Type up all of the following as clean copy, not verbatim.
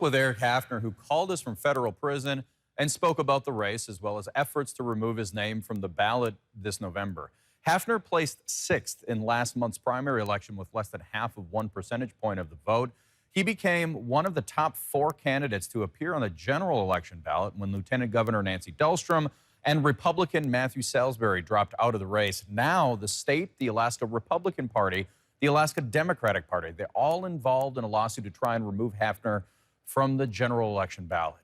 With Eric Hafner, who called us from federal prison and spoke about the race, as well as efforts to remove his name from the ballot this November. Hafner placed 6th in last month's primary election with less than half of 1 percentage point of the vote. He became one of the top 4 candidates to appear on the general election ballot when Lieutenant Governor Nancy Dahlstrom and Republican Matthew Salisbury dropped out of the race. Now the state, the Alaska Republican Party, the Alaska Democratic Party, they're all involved in a lawsuit to try and remove Hafner from the general election ballot.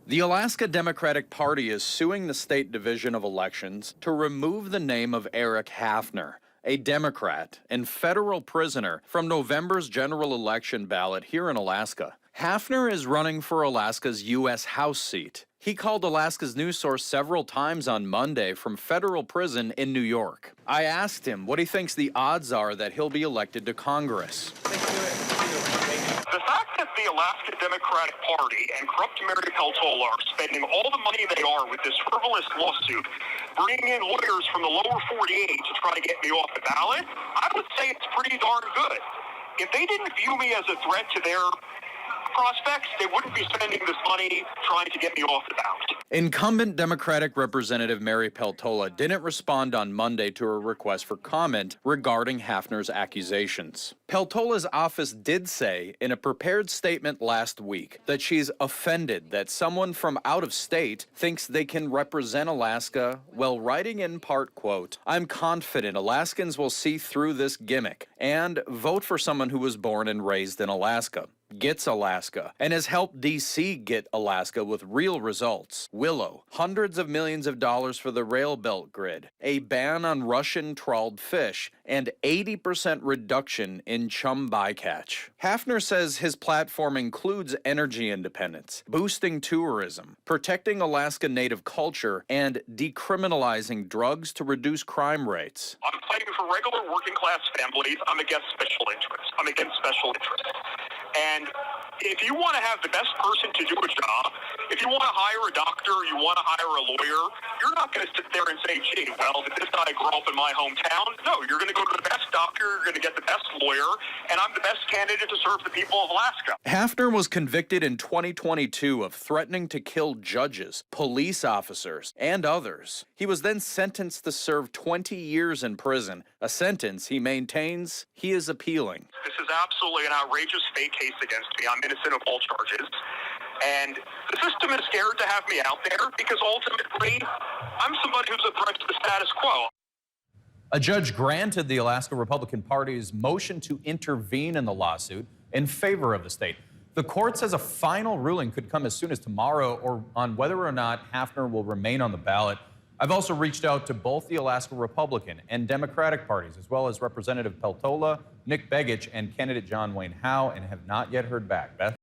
The Alaska Democratic Party is suing the State Division of Elections to remove the name of Eric Hafner, a Democrat and federal prisoner, from November's general election ballot here in Alaska. Hafner is running for Alaska's U.S. House seat. He called Alaska's news source several times on Monday from federal prison in New York. I asked him what he thinks the odds are that he'll be elected to Congress. The fact that the Alaska Democratic Party and corrupt Mary Peltola are spending all the money they are with this frivolous lawsuit, bringing in lawyers from the lower 48 to try to get me off the ballot, I would say it's pretty darn good. If they didn't view me as a threat to their prospects, they wouldn't be spending this money trying to get me off the ballot. Incumbent Democratic Representative Mary Peltola didn't respond on Monday to a request for comment regarding Hafner's accusations. Peltola's office did say in a prepared statement last week that she's offended that someone from out of state thinks they can represent Alaska, while writing in part, quote, "I'm confident Alaskans will see through this gimmick and vote for someone who was born and raised in Alaska, gets Alaska, and has helped D.C. get Alaska with real results. Willow, hundreds of millions of dollars for the rail belt grid, a ban on Russian trawled fish, and 80% reduction in chum bycatch." Hafner says his platform includes energy independence, boosting tourism, protecting Alaska Native culture, and decriminalizing drugs to reduce crime rates. I'm fighting for regular working class families. I'm against special interests. I'm against special interests. And if you want to have the best person to do a job, if you want to hire a doctor, you want to hire a lawyer, you're not going to sit there and say, gee, well, did this guy grow up in my hometown? No, you're going to go to the best doctor, you're going to get the best lawyer, and I'm the best candidate to serve the people of Alaska. Hafner was convicted in 2022 of threatening to kill judges, police officers, and others. He was then sentenced to serve 20 years in prison, a sentence he maintains he is appealing. This is absolutely an outrageous fake case against me. I'm innocent of all charges. And the system is scared to have me out there because ultimately I'm somebody who's a threat to the status quo. A judge granted the Alaska Republican Party's motion to intervene in the lawsuit in favor of the state. The court says a final ruling could come as soon as tomorrow or on whether or not Hafner will remain on the ballot. I've also reached out to both the Alaska Republican and Democratic parties, as well as Representative Peltola, Nick Begich, and candidate John Wayne Howe, and have not yet heard back. Beth?